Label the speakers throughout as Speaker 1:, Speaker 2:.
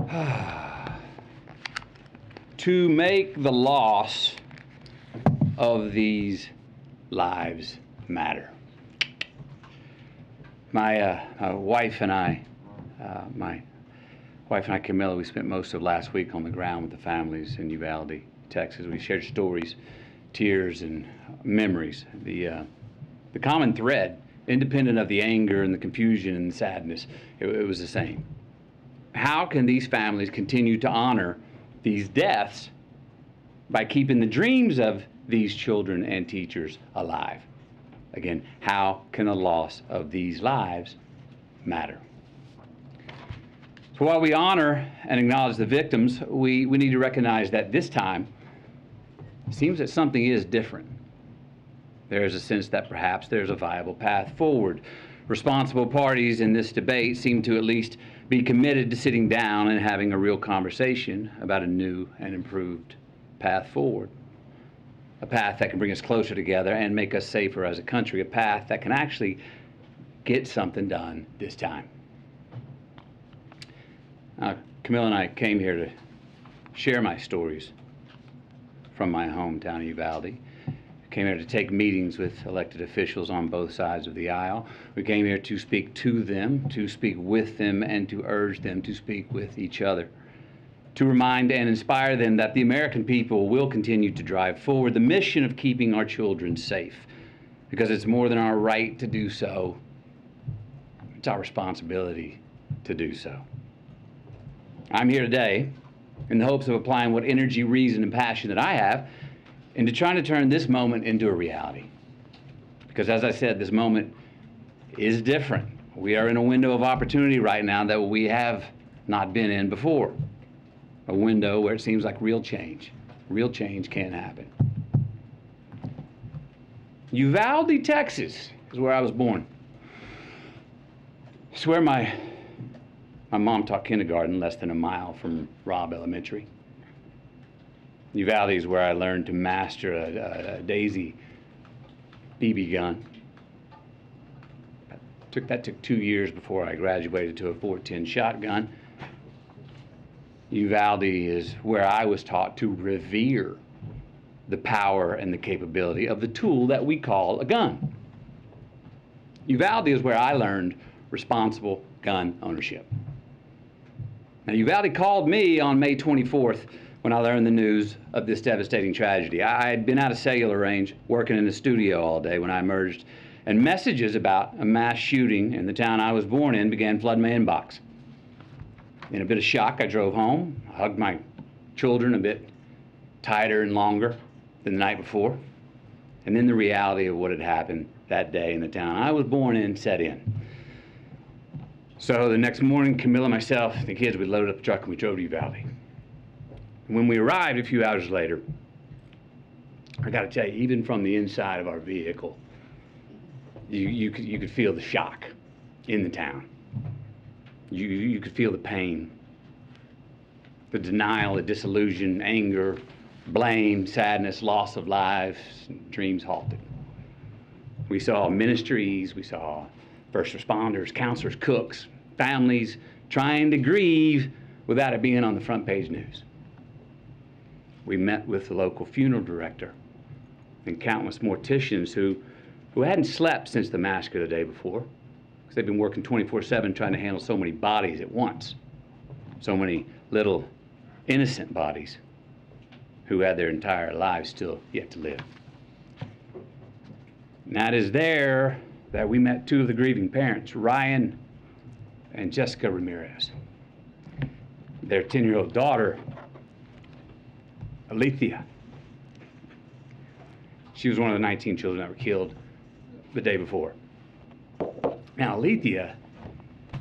Speaker 1: To make the loss of these lives matter. My wife and I, Camilla, we spent most of last week on the ground with the families in Uvalde, Texas. We shared stories, tears, and memories. The common thread, independent of the anger and the confusion and the sadness, it was the same. How can these families continue to honor these deaths by keeping the dreams of these children and teachers alive? Again, how can the loss of these lives matter? So while we honor and acknowledge the victims, we need to recognize that this time, it seems that something is different. There is a sense that perhaps there's a viable path forward. Responsible parties in this debate seem to at least be committed to sitting down and having a real conversation about a new and improved path forward. A path that can bring us closer together and make us safer as a country. A path that can actually get something done this time. Camilla and I came here to share my stories from my hometown of Uvalde. Came here to take meetings with elected officials on both sides of the aisle. We came here to speak to them, to speak with them, and to urge them to speak with each other. To remind and inspire them that the American people will continue to drive forward the mission of keeping our children safe, because it's more than our right to do so. It's our responsibility to do so. I'm here today in the hopes of applying what energy, reason, and passion that I have into trying to turn this moment into a reality. Because as I said, this moment is different. We are in a window of opportunity right now that we have not been in before. A window where it seems like real change can happen. Uvalde, Texas is where I was born. It's where my mom taught kindergarten less than a mile from Robb Elementary. Uvalde is where I learned to master a Daisy BB gun. That took 2 years before I graduated to a .410 shotgun. Uvalde is where I was taught to revere the power and the capability of the tool that we call a gun. Uvalde is where I learned responsible gun ownership. Now, Uvalde called me on May 24th when I learned the news of this devastating tragedy. I had been out of cellular range, working in the studio all day when I emerged, and messages about a mass shooting in the town I was born in began flooding my inbox. In a bit of shock, I drove home, hugged my children a bit tighter and longer than the night before, and then the reality of what had happened that day in the town I was born in set in. So the next morning, Camilla, myself, the kids, we loaded up the truck and we drove to Uvalde. When we arrived a few hours later, I got to tell you, even from the inside of our vehicle, you could feel the shock in the town. You could feel the pain, the denial, the disillusion, anger, blame, sadness, loss of lives, dreams halted. We saw ministries, we saw first responders, counselors, cooks, families trying to grieve without it being on the front page news. We met with the local funeral director and countless morticians who hadn't slept since the massacre the day before, because they've been working 24/7 trying to handle so many bodies at once, so many little innocent bodies who had their entire lives still yet to live. And that is there that we met two of the grieving parents, Ryan and Jessica Ramirez. Their 10-year-old daughter, Alethea. She was one of the 19 children that were killed the day before. Now, Alethea,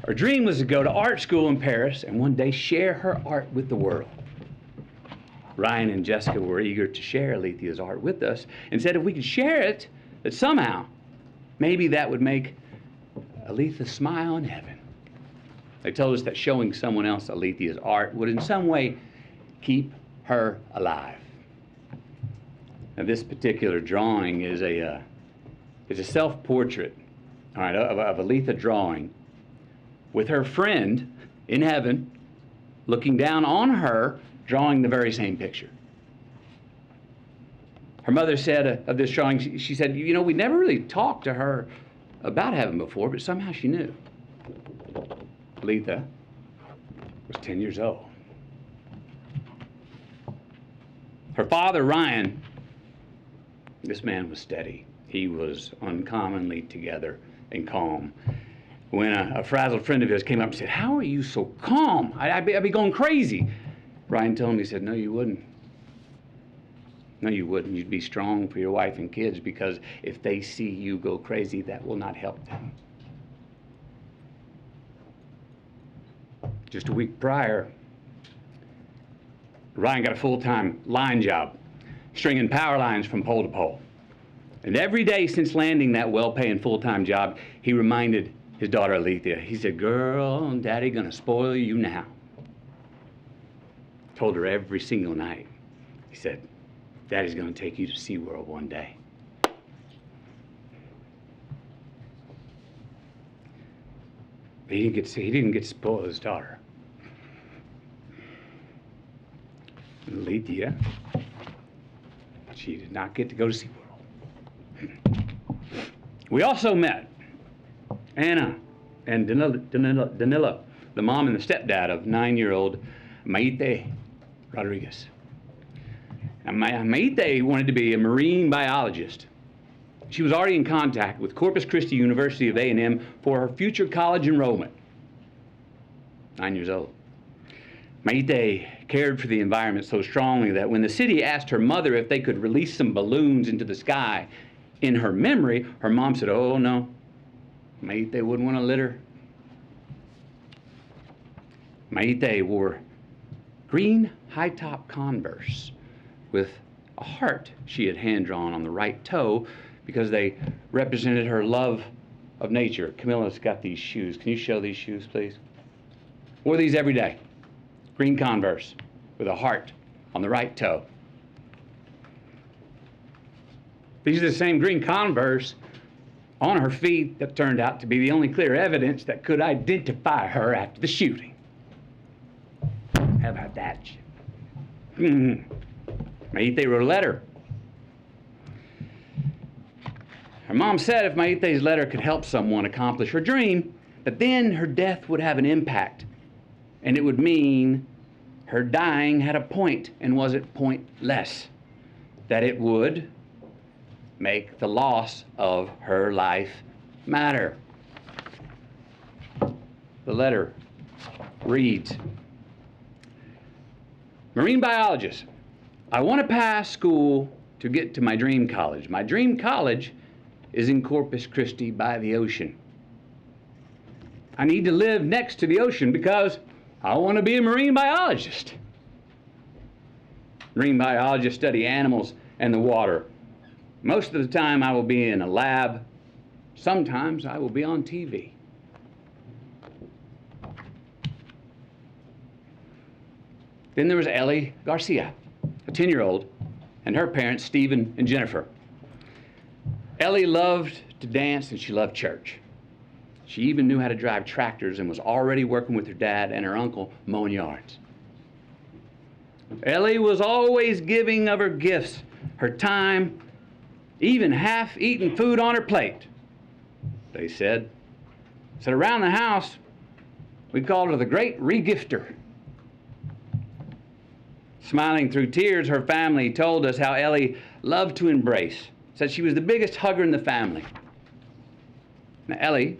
Speaker 1: her dream was to go to art school in Paris and one day share her art with the world. Ryan and Jessica were eager to share Alethea's art with us and said if we could share it, that somehow, maybe that would make Alethea smile in heaven. They told us that showing someone else Alethea's art would in some way keep her alive. Now, this particular drawing is a self-portrait, all right, of Alethea drawing with her friend in heaven looking down on her, drawing the very same picture. Her mother said of this drawing, she said, you know, we never really talked to her about heaven before, but somehow she knew. Letha was 10 years old. Her father, Ryan, this man was steady. He was uncommonly together and calm. When a frazzled friend of his came up and said, how are you so calm? I'd be going crazy. Ryan told him, he said, no, you wouldn't. No, you wouldn't. You'd be strong for your wife and kids, because if they see you go crazy, that will not help them. Just a week prior, Ryan got a full-time line job, stringing power lines from pole to pole. And every day since landing that well-paying full-time job, he reminded his daughter Alethea, he said, girl, Daddy gonna spoil you now. Told her every single night. He said, Daddy's gonna take you to SeaWorld one day. But he didn't get to spoil his daughter. Alethea, she did not get to go to SeaWorld. We also met Anna and Danilo, the mom and the stepdad of 9-year-old Maite Rodriguez. Now, Maite wanted to be a marine biologist. She was already in contact with Corpus Christi University of A&M for her future college enrollment. 9 years old. Maite cared for the environment so strongly that when the city asked her mother if they could release some balloons into the sky in her memory, her mom said, oh no, Maite wouldn't want to litter. Maite wore green high-top Converse with a heart she had hand-drawn on the right toe because they represented her love of nature. Camilla's got these shoes. Can you show these shoes, please? Wore these every day. Green Converse with a heart on the right toe. These are the same green Converse on her feet that turned out to be the only clear evidence that could identify her after the shooting. How about that? Maite wrote a letter. Her mom said if Maite's letter could help someone accomplish her dream, that then her death would have an impact. And it would mean her dying had a point and wasn't pointless. That it would make the loss of her life matter. The letter reads, Marine biologist, I want to pass school to get to my dream college. My dream college is in Corpus Christi by the ocean. I need to live next to the ocean because I want to be a marine biologist. Marine biologists study animals and the water. Most of the time I will be in a lab. Sometimes I will be on TV. Then there was Ellie Garcia, a 10-year-old, and her parents, Stephen and Jennifer. Ellie loved to dance and she loved church. She even knew how to drive tractors and was already working with her dad and her uncle mowing yards. Ellie was always giving of her gifts, her time, even half-eaten food on her plate. They said around the house, we called her the Great Regifter. Smiling through tears, her family told us how Ellie loved to embrace, said she was the biggest hugger in the family. Now, Ellie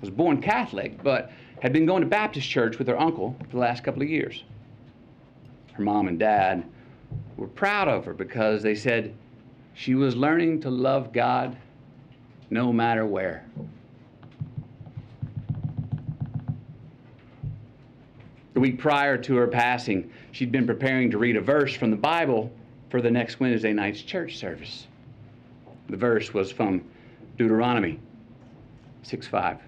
Speaker 1: was born Catholic, but had been going to Baptist church with her uncle for the last couple of years. Her mom and dad were proud of her because they said she was learning to love God no matter where. The week prior to her passing, she'd been preparing to read a verse from the Bible for the next Wednesday night's church service. The verse was from Deuteronomy 6:5.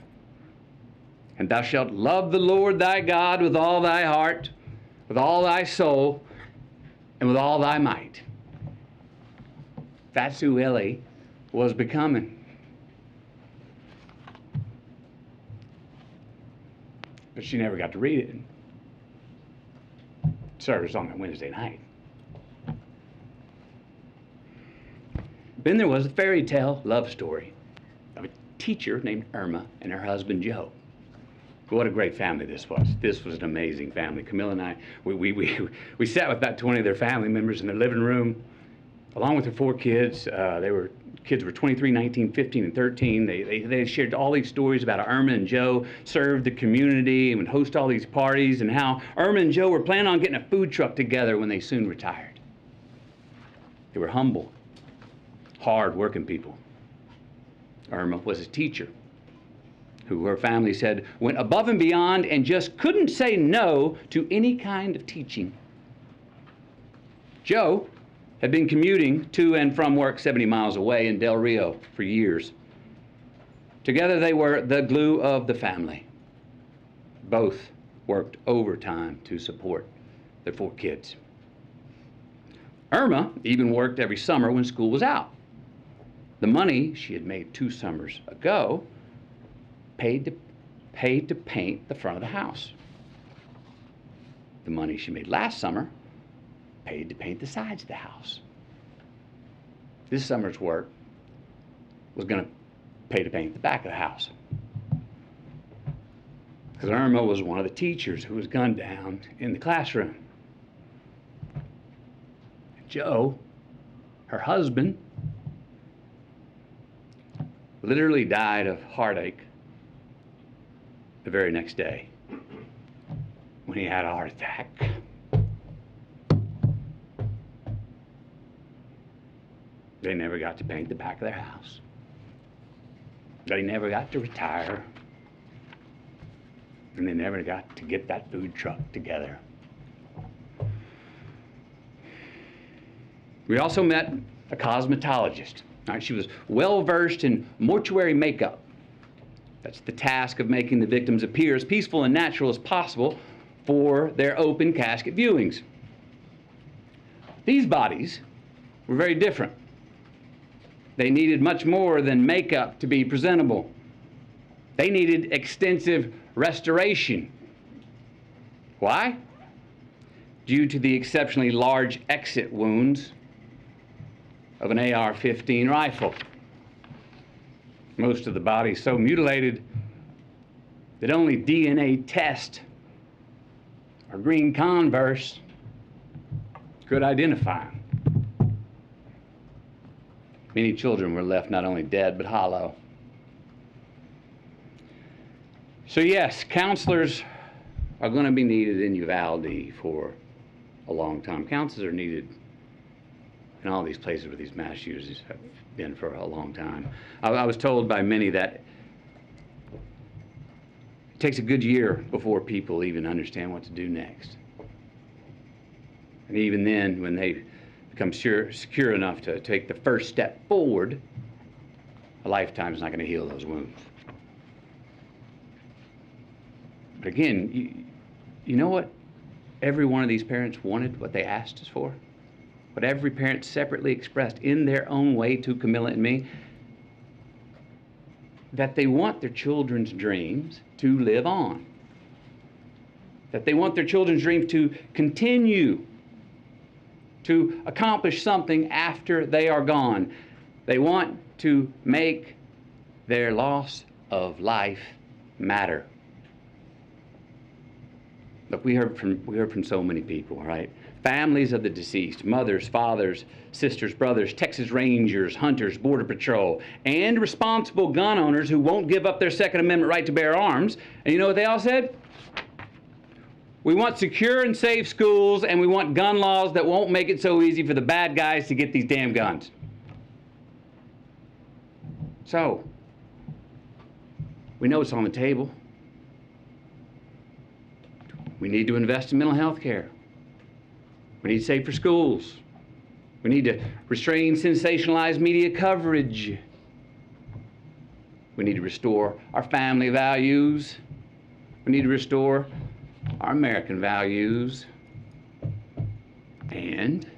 Speaker 1: And thou shalt love the Lord thy God with all thy heart, with all thy soul, and with all thy might. That's who Ellie was becoming. But she never got to read it. service on a Wednesday night. Then there was a fairy tale love story of a teacher named Irma and her husband Joe. What a great family this was. This was an amazing family. Camilla and I, we sat with about 20 of their family members in their living room, along with their 4 kids. Kids were 23, 19, 15, and 13. They shared all these stories about how Irma and Joe served the community and would host all these parties, and how Irma and Joe were planning on getting a food truck together when they soon retired. They were humble, hard-working people. Irma was a teacher who her family said went above and beyond and just couldn't say no to any kind of teaching. Joe had been commuting to and from work 70 miles away in Del Rio for years. Together they were the glue of the family. Both worked overtime to support their 4 kids. Irma even worked every summer when school was out. The money she had made 2 summers ago paid to paint the front of the house. The money she made last summer paid to paint the sides of the house. This summer's work was going to pay to paint the back of the house. Because Irma was one of the teachers who was gunned down in the classroom. Joe, her husband, literally died of heartache the very next day when he had a heart attack. They never got to paint the back of their house. They never got to retire. And they never got to get that food truck together. We also met a cosmetologist. She was well-versed in mortuary makeup. That's the task of making the victims appear as peaceful and natural as possible for their open casket viewings. These bodies were very different. They needed much more than makeup to be presentable. They needed extensive restoration. Why? Due to the exceptionally large exit wounds of an AR-15 rifle. Most of the body so mutilated that only DNA test or green Converse could identify them. Many children were left not only dead, but hollow. So yes, counselors are going to be needed in Uvalde for a long time. Counselors are needed in all these places where these mass shooters have been for a long time. I was told by many that it takes a good year before people even understand what to do next. And even then, when they become secure enough to take the first step forward, a lifetime is not going to heal those wounds. But again, you know what every one of these parents wanted, what they asked us for? What every parent separately expressed in their own way to Camilla and me? That they want their children's dreams to live on. That they want their children's dreams to continue to accomplish something after they are gone. They want to make their loss of life matter. Look, we heard from so many people, right? Families of the deceased, mothers, fathers, sisters, brothers, Texas Rangers, hunters, Border Patrol, and responsible gun owners who won't give up their Second Amendment right to bear arms. And you know what they all said? We want secure and safe schools, and we want gun laws that won't make it so easy for the bad guys to get these damn guns. So, we know it's on the table. We need to invest in mental health care. We need safer schools. We need to restrain sensationalized media coverage. We need to restore our family values. We need to restore our American values. And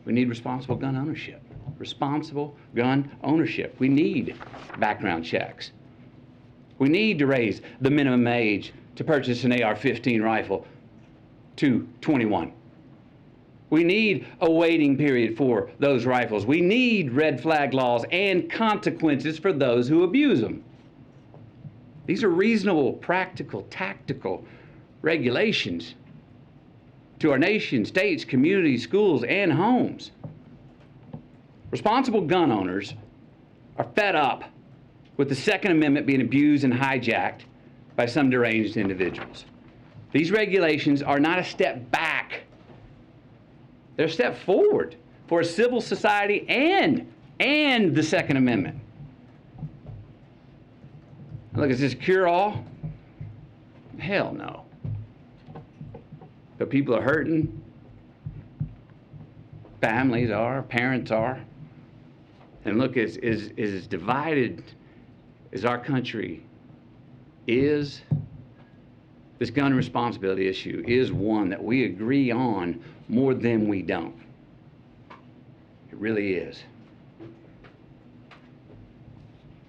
Speaker 1: we need responsible gun ownership. Responsible gun ownership. We need background checks. We need to raise the minimum age to purchase an AR-15 rifle to 21. We need a waiting period for those rifles. We need red flag laws and consequences for those who abuse them. These are reasonable, practical, tactical regulations to our nation, states, communities, schools, and homes. Responsible gun owners are fed up with the Second Amendment being abused and hijacked by some deranged individuals. These regulations are not a step back. They're a step forward for a civil society and the Second Amendment. Look, is this cure-all? Hell no. But people are hurting. Families are, parents are. And look, as divided as our country is, this gun responsibility issue is one that we agree on more than we don't. It really is.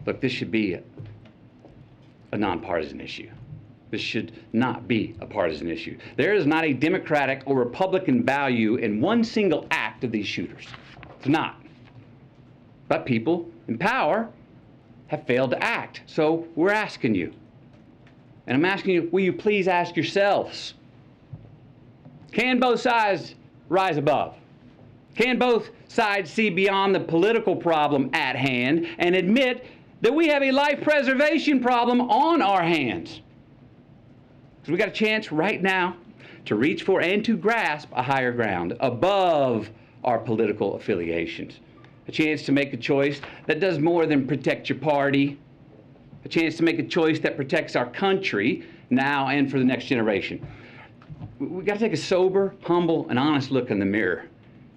Speaker 1: Look, this should be a nonpartisan issue. This should not be a partisan issue. There is not a Democratic or Republican value in one single act of these shooters. It's not. But people in power have failed to act. So we're asking you. And I'm asking you, will you please ask yourselves, can both sides rise above? Can both sides see beyond the political problem at hand and admit that we have a life preservation problem on our hands? Because we got a chance right now to reach for and to grasp a higher ground above our political affiliations. A chance to make a choice that does more than protect your party. A chance to make a choice that protects our country now and for the next generation. We got to take a sober, humble, and honest look in the mirror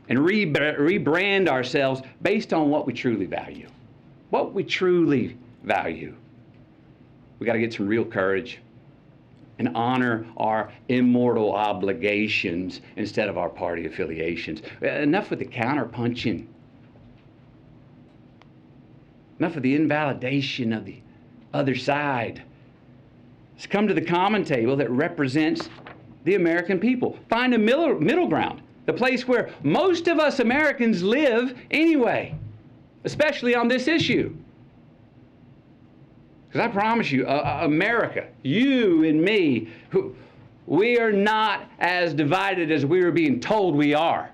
Speaker 1: and rebrand ourselves based on what we truly value. What we truly value. We got to get some real courage and honor our immortal obligations instead of our party affiliations. Enough with the counterpunching. Enough of the invalidation of the other side. Let's come to the common table that represents the American people. Find a middle ground, the place where most of us Americans live anyway, especially on this issue. Because I promise you, America, you and me, we are not as divided as we are being told we are.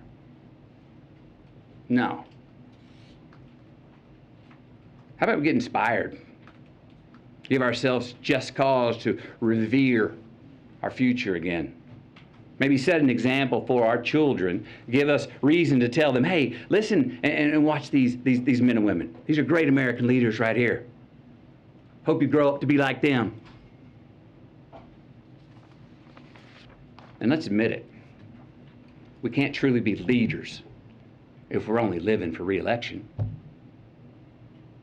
Speaker 1: No. How about we get inspired? Give ourselves just cause to revere our future again. Maybe set an example for our children. Give us reason to tell them, hey, listen and watch these men and women. These are great American leaders right here. Hope you grow up to be like them. And let's admit it. We can't truly be leaders if we're only living for re-election.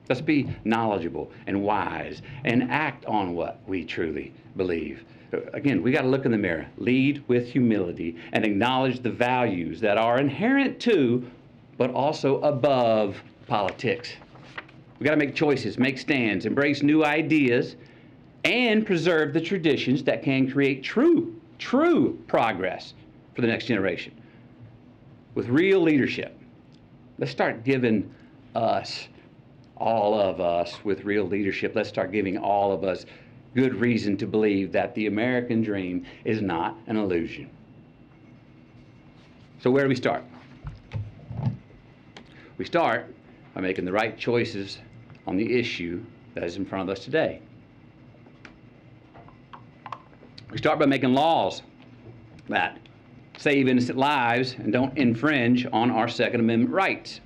Speaker 1: Let's be knowledgeable and wise and act on what we truly believe. Again, we got to look in the mirror, lead with humility, and acknowledge the values that are inherent to, but also above politics. We got to make choices, make stands, embrace new ideas, and preserve the traditions that can create true progress for the next generation. With real leadership, let's start giving us, all of us with real leadership, let's start giving all of us good reason to believe that the American dream is not an illusion. So where do we start? We start by making the right choices on the issue that is in front of us today. We start by making laws that save innocent lives and don't infringe on our Second Amendment rights.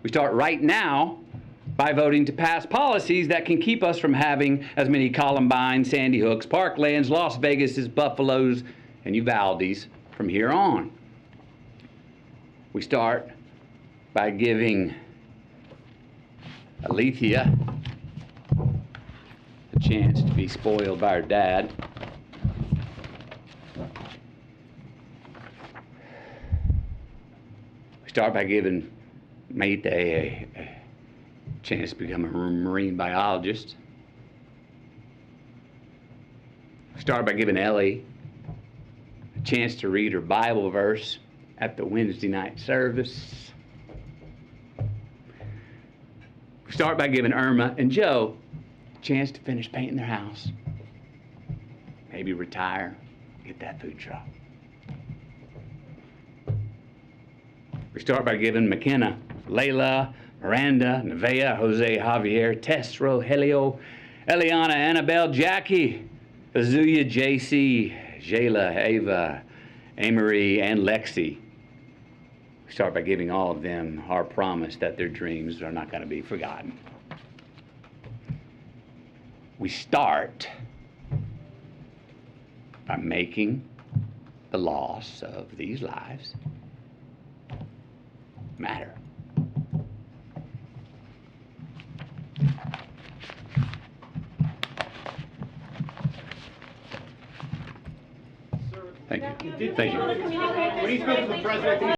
Speaker 1: We start right now by voting to pass policies that can keep us from having as many Columbine, Sandy Hooks, Parklands, Las Vegas, Buffaloes, and Uvaldes from here on. We start by giving Alethea a chance to be spoiled by her dad. We start by giving Mayte a chance to become a marine biologist. Start by giving Ellie a chance to read her Bible verse at the Wednesday night service. We start by giving Irma and Joe a chance to finish painting their house. Maybe retire, get that food truck. We start by giving McKenna, Layla, Miranda, Nevaeh, Jose, Javier, Tess, Rogelio, Eliana, Annabelle, Jackie, Azuya, JC, Jayla, Ava, Amory, and Lexi. We start by giving all of them our promise that their dreams are not going to be forgotten. We start by making the loss of these lives matter. Thank you. Thank you.
Speaker 2: When he spoke to the president,